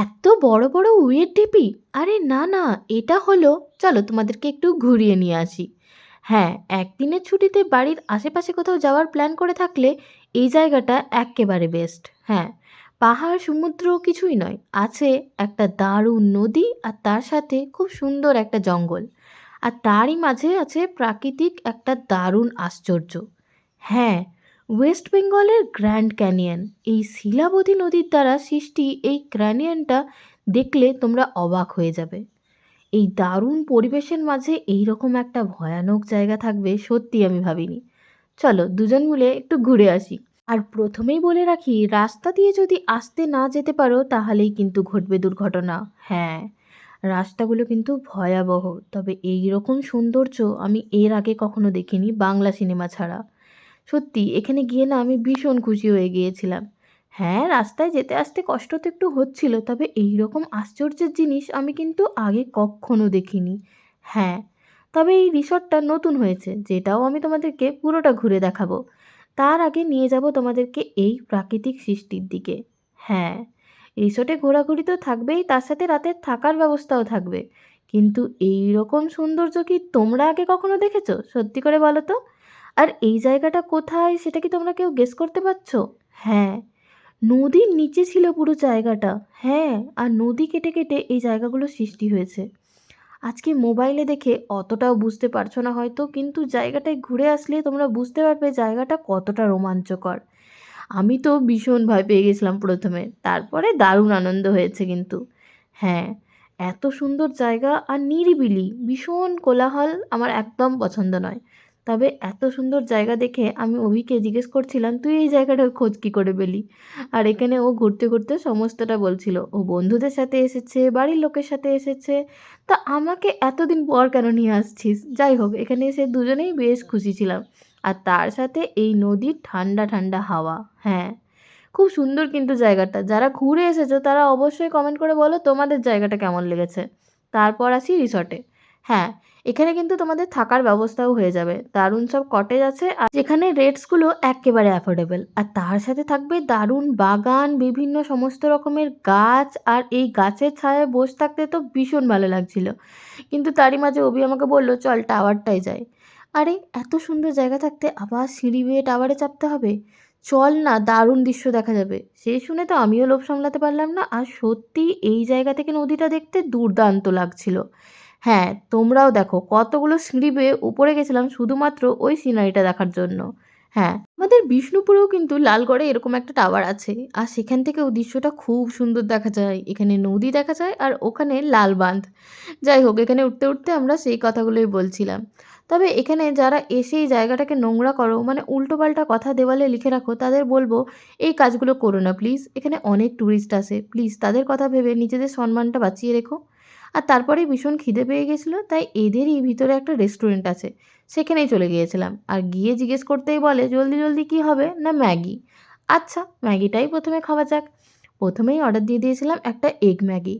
এত বড় বড় উইয়ের ঢিপি? আরে না না, এটা হলো, চলো তোমাদেরকে একটু ঘুরিয়ে নিয়ে আসি। হ্যাঁ, একদিনের ছুটিতে বাড়ির আশেপাশে কোথাও যাওয়ার প্ল্যান করে থাকলে এই জায়গাটা এক্কেবারে বেস্ট। হ্যাঁ, পাহাড় সমুদ্র কিছুই নয়, আছে একটা দারুণ নদী আর তার সাথে খুব সুন্দর একটা জঙ্গল। আর তারই মাঝে আছে প্রাকৃতিক একটা দারুণ আশ্চর্য। হ্যাঁ, ওয়েস্ট বেঙ্গলের গ্র্যান্ড ক্যানিয়ন, এই শিলাবতী নদীর দ্বারা সৃষ্টি এই ক্যানিয়নটা দেখলে তোমরা অবাক হয়ে যাবে। এই দারুণ পরিবেশের মাঝে এই রকম একটা ভয়ানক জায়গা থাকবে সত্যি আমি ভাবিনি। চলো দুজন মিলে একটু ঘুরে আসি। আর প্রথমেই বলে রাখি, রাস্তা দিয়ে যদি আসতে না যেতে পারো তাহলেই কিন্তু ঘটবে দুর্ঘটনা। হ্যাঁ, রাস্তাগুলো কিন্তু ভয়াবহ, তবে এই রকম সৌন্দর্য আমি এর আগে কখনো দেখিনি বাংলা সিনেমা ছাড়া। সত্যি এখানে গিয়ে না আমি ভীষণ খুশি হয়ে গিয়েছিলাম। হ্যাঁ, রাস্তায় যেতে আসতে কষ্ট তো একটু হচ্ছিল, তবে এই রকম আশ্চর্যের জিনিস আমি কিন্তু আগে কখনো দেখিনি। হ্যাঁ, তবে এই রিসর্টটা নতুন হয়েছে, যেটাও আমি তোমাদেরকে পুরোটা ঘুরে দেখাবো। তার আগে নিয়ে যাব তোমাদেরকে এই প্রাকৃতিক সৃষ্টির দিকে। হ্যাঁ, রিসর্টে ঘোরাঘুরি তো থাকবেই, তার সাথে রাতের থাকার ব্যবস্থাও থাকবে। কিন্তু এই রকম সৌন্দর্য কি তোমরা আগে কখনো দেখেছো? সত্যি করে বলো তো। আর এই জায়গাটা কোথায় সেটা কি তোমরা কেউ গেস করতে পারছো? হ্যাঁ, নদীর নিচে ছিল পুরো জায়গাটা। হ্যাঁ, আর নদী কেটে কেটে এই জায়গাগুলো সৃষ্টি হয়েছে। আজকে মোবাইলে দেখে অতটাও বুঝতে পারছো না হয়তো, কিন্তু জায়গাটায় ঘুরে আসলে তোমরা বুঝতে পারবে জায়গাটা কতটা রোমাঞ্চকর। আমি তো ভীষণ ভয় পেয়ে গেছিলাম প্রথমে, তারপরে দারুণ আনন্দ হয়েছে কিন্তু। হ্যাঁ, এত সুন্দর জায়গা আর নিরিবিলি, ভীষণ কোলাহল আমার একদম পছন্দ নয়। তবে এত সুন্দর জায়গা দেখে আমি অভিকে জিজ্ঞেস করছিলাম, তুই এই জায়গাটার খোঁজ কী করে পেলি? আর এখানে ও ঘুরতে ঘুরতে সমস্তটা বলছিল, ও বন্ধুদের সাথে এসেছে, বাড়ির লোকের সাথে এসেছে। তা আমাকে এতদিন পর কেন নিয়ে আসছিস? যাই হোক, এখানে এসে দুজনেই বেশ খুশি ছিলাম। আর তার সাথে এই নদীর ঠান্ডা ঠান্ডা হাওয়া। হ্যাঁ, খুব সুন্দর কিন্তু জায়গাটা। যারা ঘুরে এসেছো তারা অবশ্যই কমেন্ট করে বলো তোমাদের জায়গাটা কেমন লেগেছে। তারপর আসি রিসর্টে। হ্যাঁ, এখানে কিন্তু তোমাদের থাকার ব্যবস্থাও হয়ে যাবে। দারুণ সব কটেজ আছে আর যেখানে রেটসগুলো এক্কেবারে অ্যাফোর্ডেবল। আর তার সাথে থাকবে দারুণ বাগান, বিভিন্ন সমস্ত রকমের গাছ, আর এই গাছের ছায়ায় বসে থাকতে তো ভীষণ ভালো লাগছিল। কিন্তু তারই মাঝে অভি আমাকে বলল, চল টাওয়ারটায় যাই। আরে, এত সুন্দর জায়গা থাকতে আবার সিঁড়ি বেয়ে টাওয়ারে চাপতে হবে? চল না, দারুণ দৃশ্য দেখা যাবে। সেই শুনে তো আমিও লোভ সামলাতে পারলাম না, আর সত্যি এই জায়গা থেকে নদীটা দেখতে দুর্দান্ত লাগছিল। হ্যাঁ, তোমরাও দেখো কতগুলো সিঁড়ি বেয়ে উপরে গেছিলাম শুধুমাত্র ওই সিনারিটা দেখার জন্য। হ্যাঁ, আমাদের বিষ্ণুপুরেও কিন্তু লালগড়ে এরকম একটা টাওয়ার আছে, আর সেখান থেকেও দৃশ্যটা খুব সুন্দর দেখা যায়। এখানে নদী দেখা যায় আর ওখানে লাল বাঁধ। যাই হোক, এখানে উঠতে উঠতে আমরা সেই কথাগুলোই বলছিলাম। তবে এখানে যারা এসে এই জায়গাটাকে নোংরা করো, মানে উল্টোপাল্টা কথা দেওয়ালে লিখে রাখো, তাদের বলবো এই কাজগুলো করো না প্লিজ। এখানে অনেক ট্যুরিস্ট আসে, প্লিজ তাদের কথা ভেবে নিজেদের সম্মানটা বাঁচিয়ে রেখো। আর তারপরে ভীষণ খিদে পেয়ে গেছিলো, তাই এদেরই ভিতরে একটা রেস্টুরেন্ট আছে, সেখানেই চলে গিয়েছিলাম। আর গিয়ে জিজ্ঞেস করতেই বলে জলদি জলদি কী হবে না, ম্যাগি। আচ্ছা, ম্যাগিটাই প্রথমে খাওয়া যাক। প্রথমেই অর্ডার দিয়ে দিয়েছিলাম একটা এগ ম্যাগি।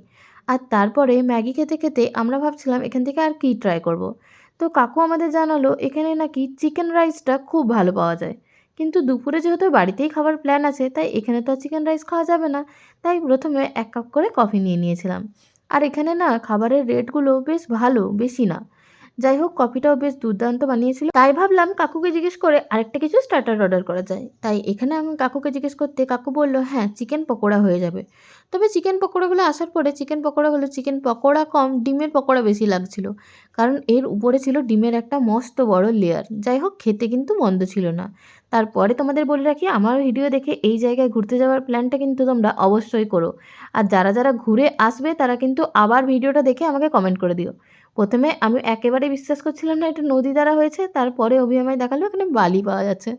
আর তারপরে ম্যাগি খেতে খেতে আমরা ভাবছিলাম এখান থেকে আর কী ট্রাই করব। তো কাকু আমাদের জানালো এখানে নাকি চিকেন রাইসটা খুব ভালো পাওয়া যায়। কিন্তু দুপুরে যেহেতু বাড়িতেই খাবার প্ল্যান আছে, তাই এখানে তো আর চিকেন রাইস খাওয়া যাবে না। তাই প্রথমে 1 কাপ করে কফি নিয়ে নিয়েছিলাম। আর এখানে না খাবারের রেটগুলো বেশ ভালো, বেশি না। যাই হোক, কফিটাও বেশ দুর্দান্ত বানিয়েছিল। তাই ভাবলাম কাকুকে জিজ্ঞেস করে আরেকটা কিছু স্টার্টার অর্ডার করা যায়। তাই এখানে আমি কাকুকে জিজ্ঞেস করতে কাকু বলল, হ্যাঁ, চিকেন পকোড়া হয়ে যাবে। তবে চিকেন পকোড়াগুলো আসার পরে চিকেন পকোড়া কম, ডিমের পকোড়া বেশি লাগছিল। কারণ এর উপরে ছিল ডিমের একটা মস্ত বড় লেয়ার। যাই হোক, খেতে কিন্তু মন্দ ছিল না। তারপরে তোমাদের বলে রাখি, আমার ভিডিও দেখে এই জায়গায় ঘুরতে যাওয়ার প্ল্যানটা কিন্তু তোমরা অবশ্যই করো। আর যারা যারা ঘুরে আসবে তারা কিন্তু আবার ভিডিওটা দেখে আমাকে কমেন্ট করে দিও। প্রথমে আমি একেবারেই বিশ্বাস করছিলাম না এটা নদী দ্বারা হয়েছে, তারপরে অভি আমায় দেখালো এখানে বালি পাওয়া যাচ্ছে।